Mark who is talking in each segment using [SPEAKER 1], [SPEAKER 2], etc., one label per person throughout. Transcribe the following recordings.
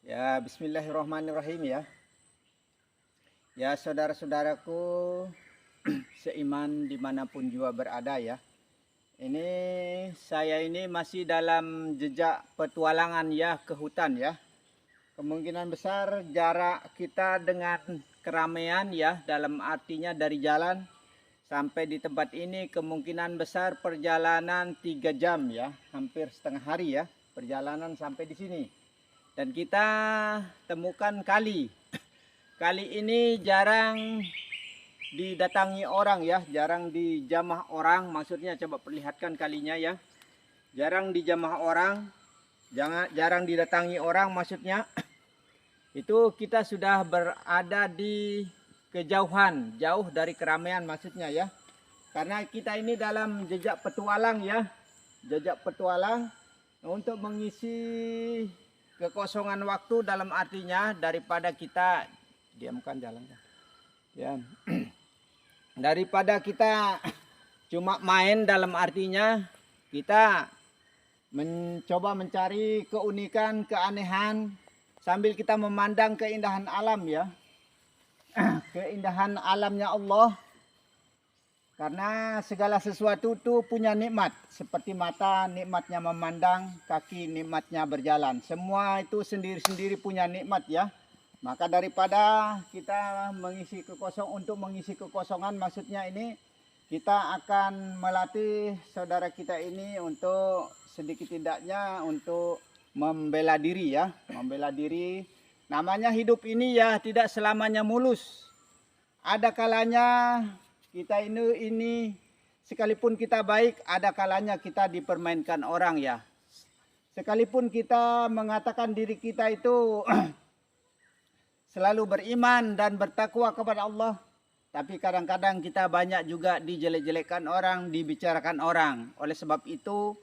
[SPEAKER 1] Ya, bismillahirrahmanirrahim ya. Ya, saudara-saudaraku seiman dimanapun juga berada ya. Saya ini masih dalam jejak petualangan ya ke hutan ya. Kemungkinan besar jarak kita dengan keramaian ya, dalam artinya dari jalan sampai di tempat ini kemungkinan besar perjalanan 3 jam ya, hampir setengah hari ya perjalanan sampai di sini. Dan kita temukan kali. Kali ini jarang didatangi orang ya, jarang dijamah orang, maksudnya coba perlihatkan kalinya ya. Jarang dijamah orang, jarang didatangi orang maksudnya. Itu kita sudah berada di kejauhan, jauh dari keramaian maksudnya ya. Karena kita ini dalam jejak petualang ya. Jejak petualang untuk mengisi kekosongan waktu, dalam artinya daripada kita diamkan jalan ya. Daripada kita cuma main, dalam artinya kita mencoba mencari keunikan, keanehan sambil kita memandang keindahan alam ya. Keindahan alamnya Allah. Karena segala sesuatu itu punya nikmat. Seperti mata nikmatnya memandang, kaki nikmatnya berjalan. Semua itu sendiri-sendiri punya nikmat ya. Maka daripada kita untuk mengisi kekosongan, maksudnya ini kita akan melatih saudara kita ini untuk sedikit tidaknya untuk membela diri ya. Membela diri. Namanya hidup ini ya tidak selamanya mulus. Ada kalanya kita ini sekalipun kita baik, ada kalanya kita dipermainkan orang ya. Sekalipun kita mengatakan diri kita itu selalu beriman dan bertakwa kepada Allah, tapi kadang-kadang kita banyak juga dijelek-jelekkan orang, dibicarakan orang. Oleh sebab itu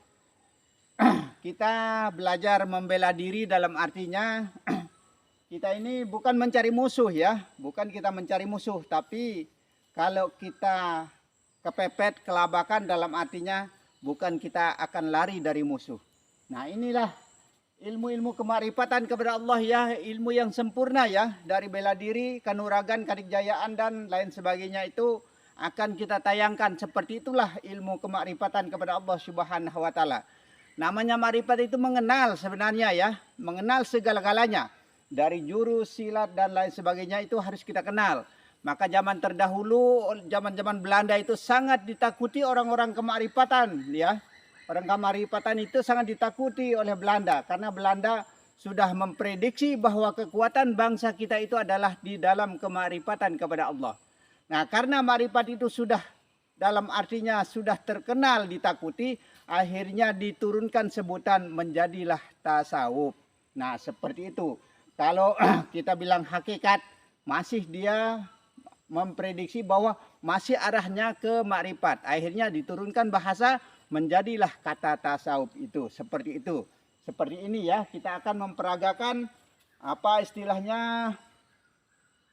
[SPEAKER 1] kita belajar membela diri, dalam artinya kita ini bukan mencari musuh ya, bukan kita mencari musuh, tapi kalau kita kepepet, kelabakan, dalam artinya bukan kita akan lari dari musuh. Nah inilah ilmu-ilmu kemarifatan kepada Allah ya, ilmu yang sempurna ya, dari bela diri, kanuragan, kadikjayaan dan lain sebagainya itu akan kita tayangkan. Seperti itulah ilmu kemarifatan kepada Allah Subhanahu wa taala. Namanya marifat itu mengenal sebenarnya ya, mengenal segala-galanya. Dari jurus, silat dan lain sebagainya itu harus kita kenal. Maka zaman terdahulu, zaman-zaman Belanda itu sangat ditakuti orang-orang kemarifatan ya. Orang kemarifatan itu sangat ditakuti oleh Belanda karena Belanda sudah memprediksi bahwa kekuatan bangsa kita itu adalah di dalam kemarifatan kepada Allah. Nah, karena marifat itu sudah dalam artinya sudah terkenal ditakuti, akhirnya diturunkan sebutan menjadilah tasawuf. Nah, seperti itu. Kalau kita bilang hakikat, masih dia memprediksi bahwa masih arahnya ke makrifat. Akhirnya diturunkan bahasa menjadilah kata tasawuf itu. Seperti itu. Seperti ini ya, kita akan memperagakan apa istilahnya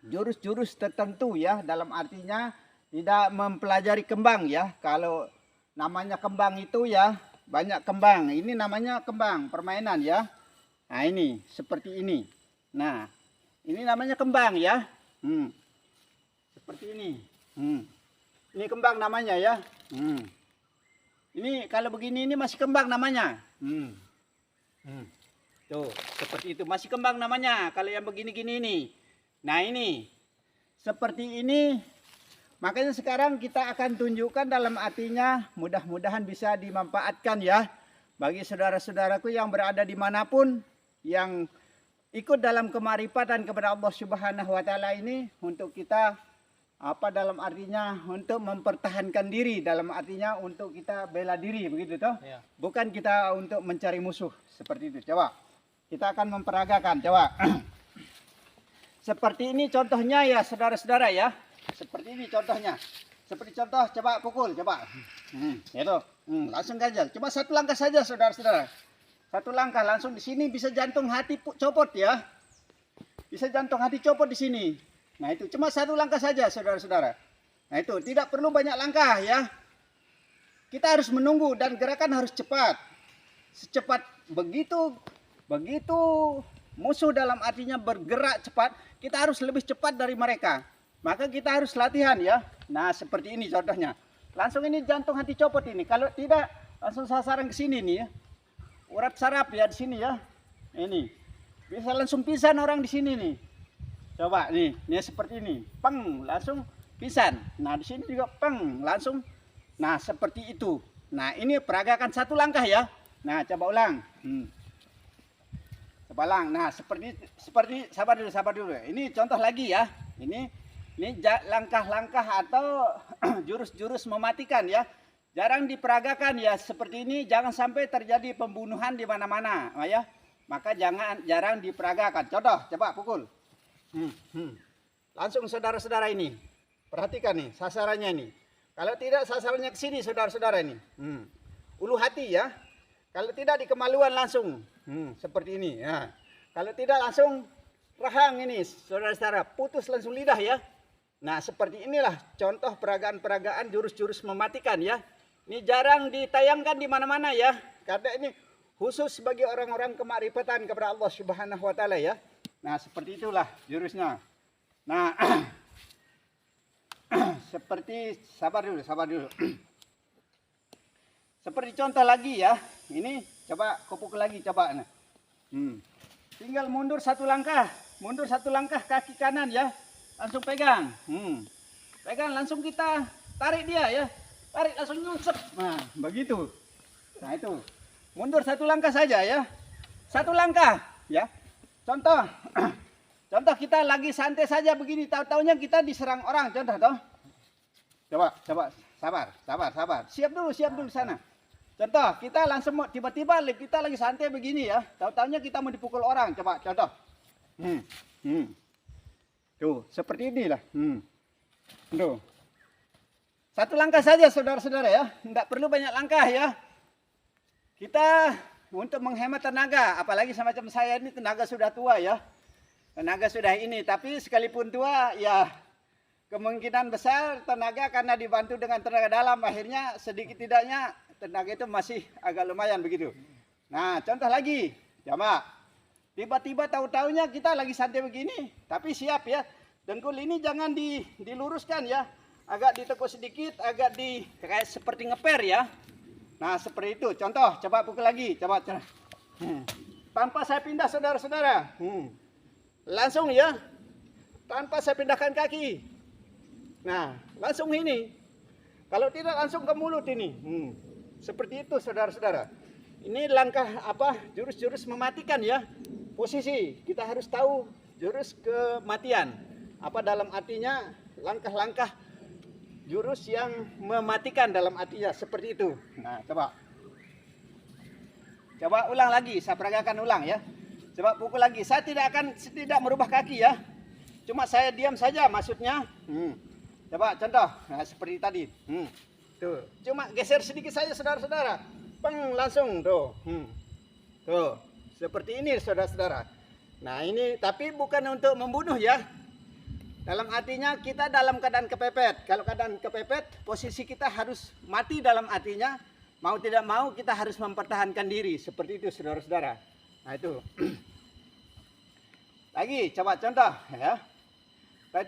[SPEAKER 1] jurus-jurus tertentu ya, dalam artinya tidak mempelajari kembang ya. Kalau namanya kembang itu ya, banyak kembang. Ini namanya kembang permainan ya. Nah ini seperti ini. Nah ini namanya kembang ya. Seperti ini. Ini kembang namanya ya. Ini kalau begini ini masih kembang namanya. Tuh seperti itu masih kembang namanya. Kalau yang begini-gini ini. Nah ini seperti ini. Makanya sekarang kita akan tunjukkan, dalam artinya mudah-mudahan bisa dimanfaatkan ya. Bagi saudara-saudaraku yang berada dimanapun, yang ikut dalam kemarifatan kepada Allah Subhanahu wa taala ini, untuk kita dalam artinya untuk mempertahankan diri, dalam artinya untuk kita bela diri, begitu toh ya. Bukan kita untuk mencari musuh, seperti itu. Coba kita akan memperagakan, coba. Seperti ini contohnya ya saudara-saudara ya. Seperti ini contohnya. Seperti contoh, coba pukul, coba. Itu. Langsung saja. Coba satu langkah saja saudara-saudara. Satu langkah langsung di sini bisa jantung hati copot ya. Bisa jantung hati copot di sini. Nah itu cuma satu langkah saja saudara-saudara. Nah itu tidak perlu banyak langkah ya. Kita harus menunggu dan gerakan harus cepat. Secepat begitu Musuh dalam artinya bergerak cepat, kita harus lebih cepat dari mereka. Maka kita harus latihan ya. Nah, seperti ini contohnya. Langsung ini jantung hati copot ini. Kalau tidak, langsung sasaran ke sini nih ya. Urat saraf ya di sini ya. Ini. Bisa langsung pisan orang di sini nih. Coba nih, ini seperti ini. Peng, langsung pisan. Nah, di sini juga peng, langsung. Nah, seperti itu. Nah, ini peragakan satu langkah ya. Nah, coba ulang. Coba ulang. Nah, seperti sabar dulu. Ini contoh lagi ya. Ini langkah-langkah atau jurus-jurus mematikan ya. Jarang diperagakan ya seperti ini, jangan sampai terjadi pembunuhan di mana-mana ya. Maka jarang diperagakan. Contoh, coba pukul. Langsung saudara-saudara ini. Perhatikan nih sasarannya ini. Kalau tidak sasarannya ke sini saudara-saudara ini. Ulu hati ya. Kalau tidak di kemaluan langsung. Seperti ini ya. Kalau tidak langsung rahang ini saudara-saudara, putus langsung lidah ya. Nah, seperti inilah contoh peragaan-peragaan jurus-jurus mematikan ya. Ini jarang ditayangkan di mana-mana ya. Karena ini khusus bagi orang-orang kemakrifatan kepada Allah Subhanahu wa taala ya. Nah, seperti itulah jurusnya. Nah, seperti sabar dulu. Seperti contoh lagi ya. Ini coba kopuk lagi coba. Nah. Tinggal mundur satu langkah kaki kanan ya. Langsung pegang. Pegang langsung kita tarik dia ya. Tarik langsung nyungsep. Nah, begitu. Nah, itu. Mundur satu langkah saja ya. Satu langkah ya. Contoh. Contoh kita lagi santai saja begini, tahu-taunya kita diserang orang, contoh toh. Coba sabar. Siap dulu sana. Contoh, kita langsung tiba-tiba kita lagi santai begini ya. Tahu-taunya kita mau dipukul orang, coba contoh. Tuh, seperti inilah. Tuh. Satu langkah saja saudara-saudara ya. Tidak perlu banyak langkah ya. Kita untuk menghemat tenaga, apalagi semacam saya ini tenaga sudah tua ya. Tenaga sudah ini, tapi sekalipun tua ya kemungkinan besar tenaga karena dibantu dengan tenaga dalam akhirnya sedikit tidaknya tenaga itu masih agak lumayan begitu. Nah, contoh lagi. Coba. Tiba-tiba tahu-taunya kita lagi santai begini, tapi siap ya. Dengkul ini jangan diluruskan ya. Agak ditekuk sedikit, kayak seperti ngeper ya. Nah, seperti itu. Contoh, coba pukul lagi. Coba. Tanpa saya pindah saudara-saudara. Langsung ya. Tanpa saya pindahkan kaki. Nah, langsung ini. Kalau tidak langsung ke mulut ini. Seperti itu saudara-saudara. Ini langkah jurus-jurus mematikan ya. Posisi kita harus tahu jurus kematian. Apa dalam artinya langkah-langkah jurus yang mematikan dalam artinya seperti itu. Nah, coba ulang lagi, saya peragakan ulang ya. Coba pukul lagi. Saya tidak merubah kaki ya. Cuma saya diam saja maksudnya. Coba contoh. Nah, seperti tadi. Tuh, cuma geser sedikit saja saudara-saudara. Langsung tuh. Tuh. Seperti ini saudara-saudara. Nah, ini tapi bukan untuk membunuh ya. Dalam artinya kita dalam keadaan kepepet. Kalau keadaan kepepet, posisi kita harus mati dalam artinya mau tidak mau kita harus mempertahankan diri. Seperti itu saudara-saudara. Nah, itu. Lagi coba contoh ya.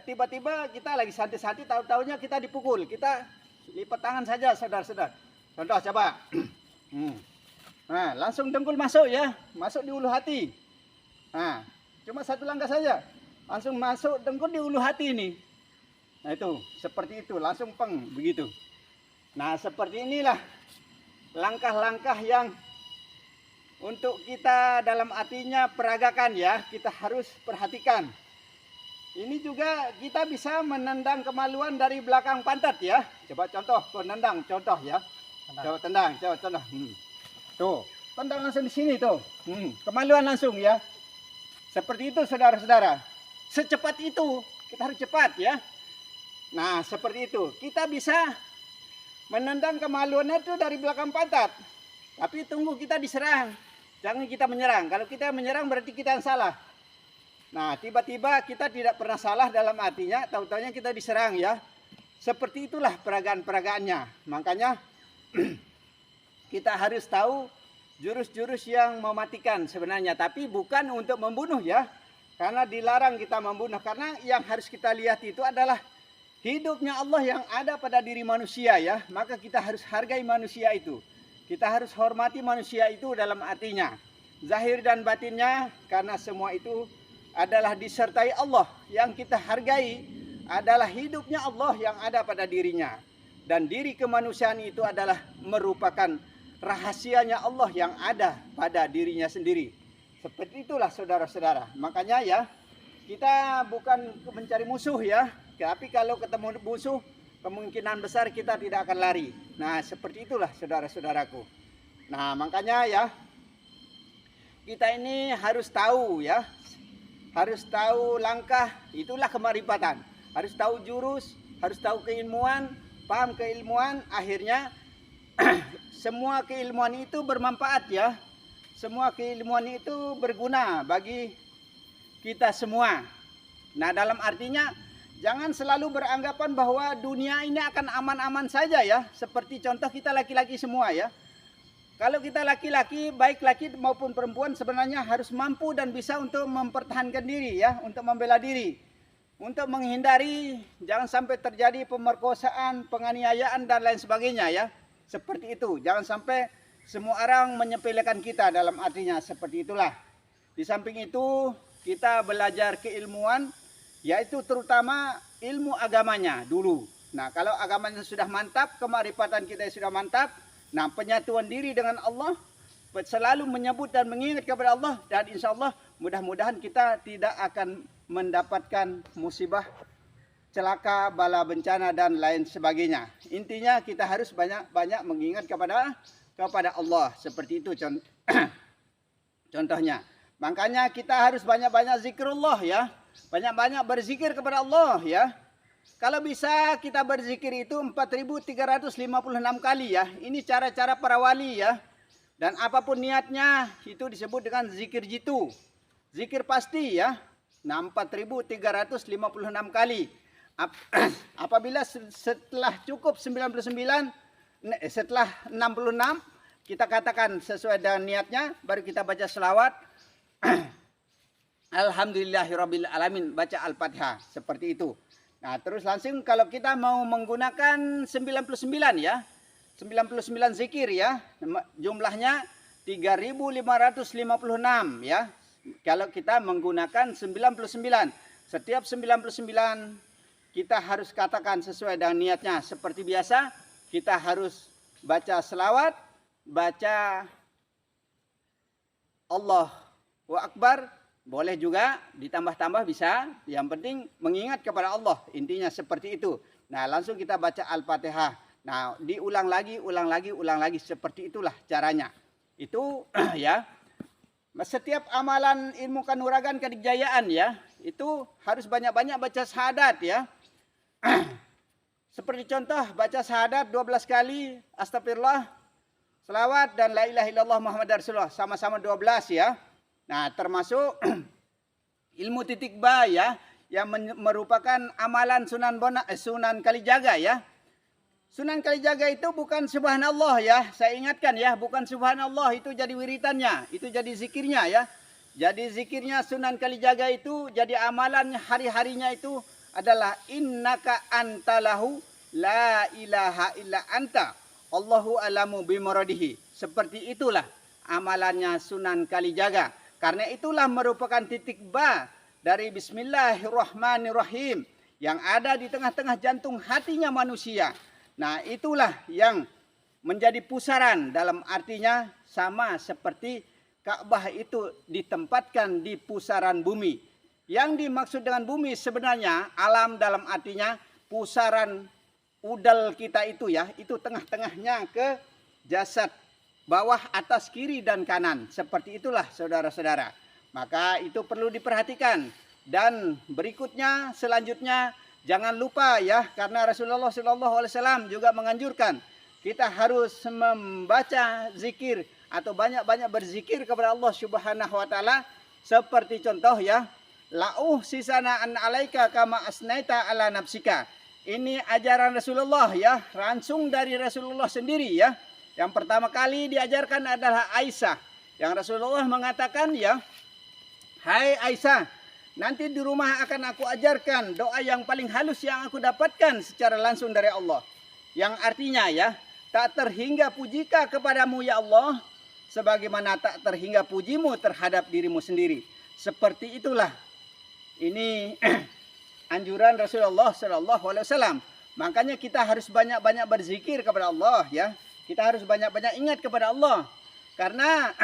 [SPEAKER 1] Tiba-tiba kita lagi santai-santai, tahu-taunya kita dipukul. Kita lipat tangan saja saudara-saudara. Contoh coba. Nah, langsung dengkul masuk ya. Masuk di ulu hati. Nah, cuma satu langkah saja. Langsung masuk dengkul di ulu hati ini. Nah, itu. Seperti itu. Langsung begitu. Nah, seperti inilah langkah-langkah yang untuk kita dalam artinya peragakan ya. Kita harus perhatikan. Ini juga kita bisa menendang kemaluan dari belakang pantat ya. Coba contoh, menendang contoh ya. Coba tendang, coba contoh. Tuh, tendang langsung di sini tuh. Kemaluan langsung ya. Seperti itu saudara-saudara. Secepat itu, kita harus cepat ya. Nah, seperti itu. Kita bisa menendang kemaluan itu dari belakang pantat. Tapi tunggu kita diserang. Jangan kita menyerang. Kalau kita menyerang berarti kita yang salah. Nah, tiba-tiba kita tidak pernah salah dalam artinya tahu-tahunya kita diserang ya. Seperti itulah peragaan-peragaannya. Makanya kita harus tahu jurus-jurus yang mematikan sebenarnya, tapi bukan untuk membunuh ya. Karena dilarang kita membunuh, karena yang harus kita lihat itu adalah hidupnya Allah yang ada pada diri manusia ya. Maka kita harus hargai manusia itu. Kita harus hormati manusia itu dalam artinya zahir dan batinnya, karena semua itu adalah disertai Allah. Yang kita hargai adalah hidupnya Allah yang ada pada dirinya. Dan diri kemanusiaan itu adalah merupakan rahasianya Allah yang ada pada dirinya sendiri. Seperti itulah saudara-saudara. Makanya ya, kita bukan mencari musuh ya. Tapi kalau ketemu musuh, kemungkinan besar kita tidak akan lari. Nah, seperti itulah saudara-saudaraku. Nah, makanya ya, kita ini harus tahu ya. Harus tahu langkah, itulah kemarifatan. Harus tahu jurus, harus tahu keilmuan, paham keilmuan, akhirnya semua keilmuan itu bermanfaat ya. Semua keilmuan itu berguna bagi kita semua. Nah, dalam artinya jangan selalu beranggapan bahwa dunia ini akan aman-aman saja ya. Seperti contoh kita laki-laki semua ya. Kalau kita laki-laki, baik laki maupun perempuan sebenarnya harus mampu dan bisa untuk mempertahankan diri ya, untuk membela diri. Untuk menghindari jangan sampai terjadi pemerkosaan, penganiayaan dan lain sebagainya ya. Seperti itu. Jangan sampai semua orang menyepelekan kita, dalam artinya seperti itulah. Di samping itu kita belajar keilmuan, yaitu terutama ilmu agamanya dulu. Nah, kalau agamanya sudah mantap, kemarifatan kita sudah mantap, nah penyatuan diri dengan Allah, selalu menyebut dan mengingat kepada Allah, dan insya Allah mudah-mudahan kita tidak akan mendapatkan musibah, celaka, bala bencana dan lain sebagainya. Intinya kita harus banyak mengingat kepada Allah. Seperti itu contohnya. Makanya kita harus banyak-banyak zikrullah ya. Banyak-banyak berzikir kepada Allah ya. Kalau bisa kita berzikir itu 4.356 kali ya. Ini cara-cara para wali ya. Dan apapun niatnya itu disebut dengan zikir jitu. Zikir pasti ya. Nah, 4.356 kali. Apabila setelah cukup 99, setelah 66, kita katakan sesuai dengan niatnya, baru kita baca selawat. Alhamdulillahirabbil alamin, baca Al-Fatihah, seperti itu. Nah, terus langsung kalau kita mau menggunakan 99 ya. 99 zikir ya. Jumlahnya 3.556 ya. Kalau kita menggunakan 99, setiap 99 kita harus katakan sesuai dengan niatnya. Seperti biasa, kita harus baca selawat, baca Allahu Akbar, boleh juga ditambah-tambah bisa. Yang penting mengingat kepada Allah, intinya seperti itu. Nah, langsung kita baca Al-Fatihah. Nah, diulang lagi, seperti itulah caranya. Itu ya. Setiap amalan ilmu kanuragan kedikjayaan ya, itu harus banyak-banyak baca syahadat ya. Seperti contoh baca syahadat 12 kali, astagfirullah, selawat dan la ilaha illallah Muhammad Rasulullah, sama-sama 12 ya. Nah, termasuk ilmu titik ba ya, yang merupakan amalan Sunan Kalijaga ya. Sunan Kalijaga itu bukan subhanallah ya, saya ingatkan ya, bukan subhanallah itu jadi wiritannya, itu jadi zikirnya ya. Jadi zikirnya Sunan Kalijaga itu, jadi amalan hari-harinya itu adalah innaka antalahu la ilaha illa anta Allahu alamu bimuradihi. Seperti itulah amalannya Sunan Kalijaga. Karena itulah merupakan titik ba dari Bismillahirrahmanirrahim yang ada di tengah-tengah jantung hatinya manusia. Nah, itulah yang menjadi pusaran, dalam artinya sama seperti Ka'bah itu ditempatkan di pusaran bumi. Yang dimaksud dengan bumi sebenarnya alam, dalam artinya pusaran udal kita itu ya, itu tengah-tengahnya ke jasad, bawah, atas, kiri dan kanan. Seperti itulah saudara-saudara. Maka itu perlu diperhatikan. Dan berikutnya, selanjutnya, jangan lupa ya, karena Rasulullah SAW juga menganjurkan kita harus membaca zikir atau banyak-banyak berzikir kepada Allah Subhanahu wa taala. Seperti contoh ya, la'uh sisana an alaika kama asnaita ala nafsika. Ini ajaran Rasulullah ya, langsung dari Rasulullah sendiri ya. Yang pertama kali diajarkan adalah Aisyah. Yang Rasulullah mengatakan ya, hai Aisyah, nanti di rumah akan aku ajarkan doa yang paling halus yang aku dapatkan secara langsung dari Allah. Yang artinya ya, tak terhingga pujika kepadamu ya Allah, sebagaimana tak terhingga pujimu terhadap dirimu sendiri. Seperti itulah ini anjuran Rasulullah Shallallahu Alaihi Wasallam. Makanya kita harus banyak-banyak berzikir kepada Allah ya. Kita harus banyak-banyak ingat kepada Allah. Karena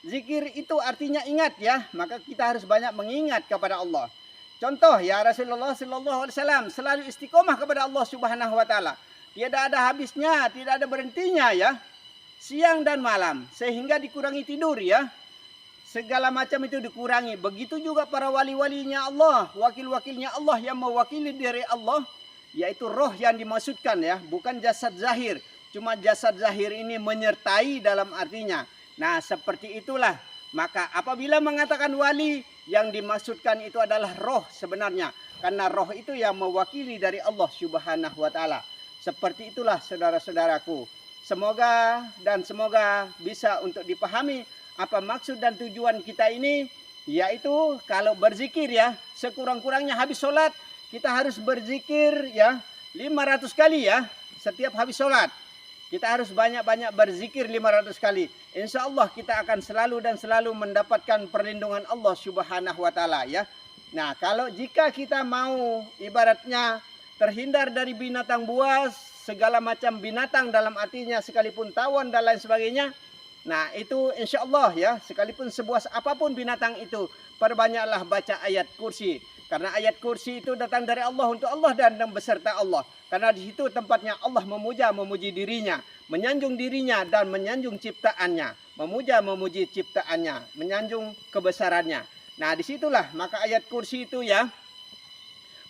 [SPEAKER 1] zikir itu artinya ingat ya. Maka kita harus banyak mengingat kepada Allah. Contoh ya, Rasulullah Shallallahu Alaihi Wasallam selalu istiqomah kepada Allah Subhanahu Wa Taala. Tidak ada habisnya, tidak ada berhentinya ya. Siang dan malam, sehingga dikurangi tidur ya. Segala macam itu dikurangi. Begitu juga para wali-walinya Allah, wakil-wakilnya Allah yang mewakili dari Allah, yaitu roh yang dimaksudkan ya, bukan jasad zahir. Cuma jasad zahir ini menyertai dalam artinya. Nah, seperti itulah. Maka apabila mengatakan wali, yang dimaksudkan itu adalah roh sebenarnya. Karena roh itu yang mewakili dari Allah Subhanahu Wa Taala. Seperti itulah saudara-saudaraku. Semoga bisa untuk dipahami apa maksud dan tujuan kita ini, yaitu kalau berzikir ya, sekurang-kurangnya habis sholat kita harus berzikir ya 500 kali ya, setiap habis sholat. Kita harus banyak-banyak berzikir 500 kali. Insya Allah kita akan selalu mendapatkan perlindungan Allah Subhanahu Wa Taala ya. Nah, kalau jika kita mau ibaratnya terhindar dari binatang buas, segala macam binatang dalam artinya sekalipun tawon dan lain sebagainya. Nah, itu insya Allah ya, sekalipun sebuas apapun binatang itu, perbanyaklah baca ayat kursi. Karena ayat kursi itu datang dari Allah untuk Allah dan beserta Allah. Karena di situ tempatnya Allah memuji dirinya, menyanjung dirinya dan menyanjung ciptaannya. Memuji ciptaannya, menyanjung kebesarannya. Nah, disitulah maka ayat kursi itu ya,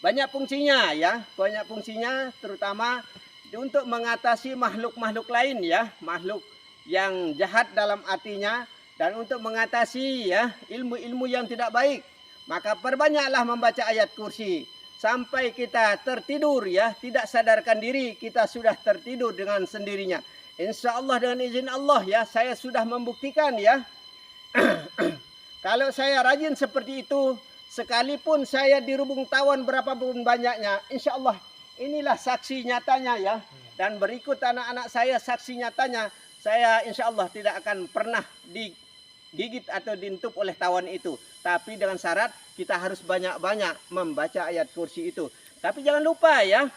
[SPEAKER 1] banyak fungsinya ya, banyak fungsinya terutama untuk mengatasi makhluk-makhluk lain ya, makhluk yang jahat dalam artinya, dan untuk mengatasi ya ilmu-ilmu yang tidak baik. Maka perbanyaklah membaca ayat kursi sampai kita tertidur ya, tidak sadarkan diri kita sudah tertidur dengan sendirinya. Insya Allah dengan izin Allah ya, saya sudah membuktikan ya. Kalau saya rajin seperti itu, sekalipun saya dirubung tawon berapapun banyaknya, insya Allah inilah saksi nyatanya ya. Dan berikut anak-anak saya saksi nyatanya, saya insya Allah tidak akan pernah digigit atau dientup oleh tawon itu. Tapi dengan syarat kita harus banyak-banyak membaca ayat kursi itu. Tapi jangan lupa ya,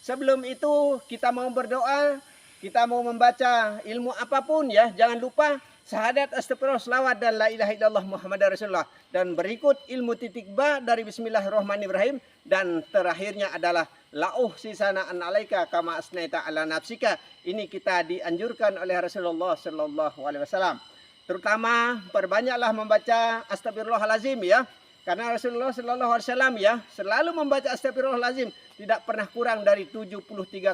[SPEAKER 1] sebelum itu kita mau berdoa, kita mau membaca ilmu apapun ya, jangan lupa syahadat, astagfirullah, selawat dan la ilaha illallah Muhammadar Rasulullah. Dan berikut ilmu titik ba dari bismillahirrahmanirrahim. Dan terakhirnya adalah la'uh sisana an alaika kama asnaita ala nafsika. Ini kita dianjurkan oleh Rasulullah sallallahu alaihi wasallam. Terutama perbanyaklah membaca astagfirullahalazim ya. Karena Rasulullah sallallahu alaihi wasallam ya selalu membaca astagfirullahalazim, tidak pernah kurang dari 73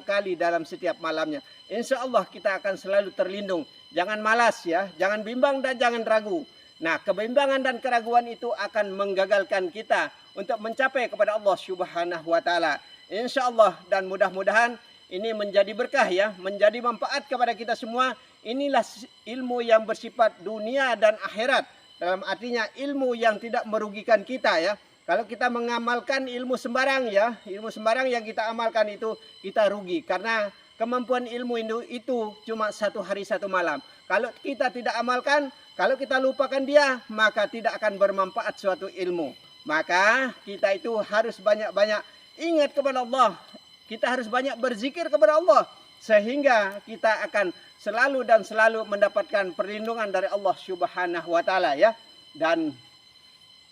[SPEAKER 1] kali dalam setiap malamnya. Insya Allah kita akan selalu terlindung. Jangan malas ya, jangan bimbang dan jangan ragu. Nah, kebimbangan dan keraguan itu akan menggagalkan kita untuk mencapai kepada Allah Subhanahu wa Ta'ala. Insya Allah, dan mudah-mudahan ini menjadi berkah ya, menjadi manfaat kepada kita semua. Inilah ilmu yang bersifat dunia dan akhirat. Dalam artinya ilmu yang tidak merugikan kita ya. Kalau kita mengamalkan ilmu sembarang ya, ilmu sembarang yang kita amalkan itu kita rugi. Karena kemampuan ilmu itu cuma 1 hari 1 malam. Kalau kita tidak amalkan, kalau kita lupakan dia, maka tidak akan bermanfaat suatu ilmu. Maka kita itu harus banyak-banyak ingat kepada Allah. Kita harus banyak berzikir kepada Allah. Sehingga kita akan selalu dan selalu mendapatkan perlindungan dari Allah Subhanahu wa Ta'ala ya. Dan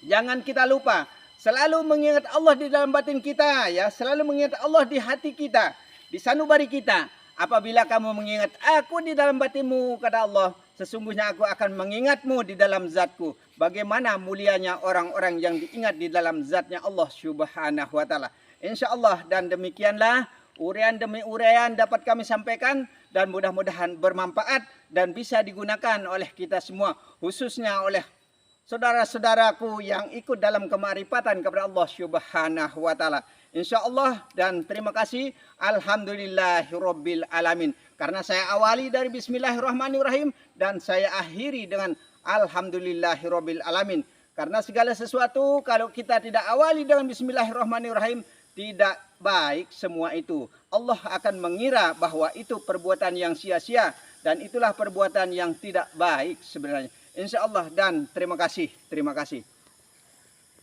[SPEAKER 1] jangan kita lupa selalu mengingat Allah di dalam batin kita ya, selalu mengingat Allah di hati kita, di sanubari kita. Apabila kamu mengingat aku di dalam batinmu, kata Allah, sesungguhnya aku akan mengingatmu di dalam zatku. Bagaimana mulianya orang-orang yang diingat di dalam zatnya Allah Subhanahu wa Ta'ala. Insya Allah, dan demikianlah uraian demi uraian dapat kami sampaikan, dan mudah-mudahan bermanfaat dan bisa digunakan oleh kita semua, khususnya oleh saudara-saudaraku yang ikut dalam kemarifatan kepada Allah Subhanahu wa Ta'ala. Insya Allah dan terima kasih. Alhamdulillahirabbil alamin. Karena saya awali dari Bismillahirrahmanirrahim dan saya akhiri dengan Alhamdulillahirabbil alamin. Karena segala sesuatu kalau kita tidak awali dengan Bismillahirrahmanirrahim, tidak baik semua itu. Allah akan mengira bahwa itu perbuatan yang sia-sia dan itulah perbuatan yang tidak baik sebenarnya. Insya Allah dan terima kasih. Terima kasih.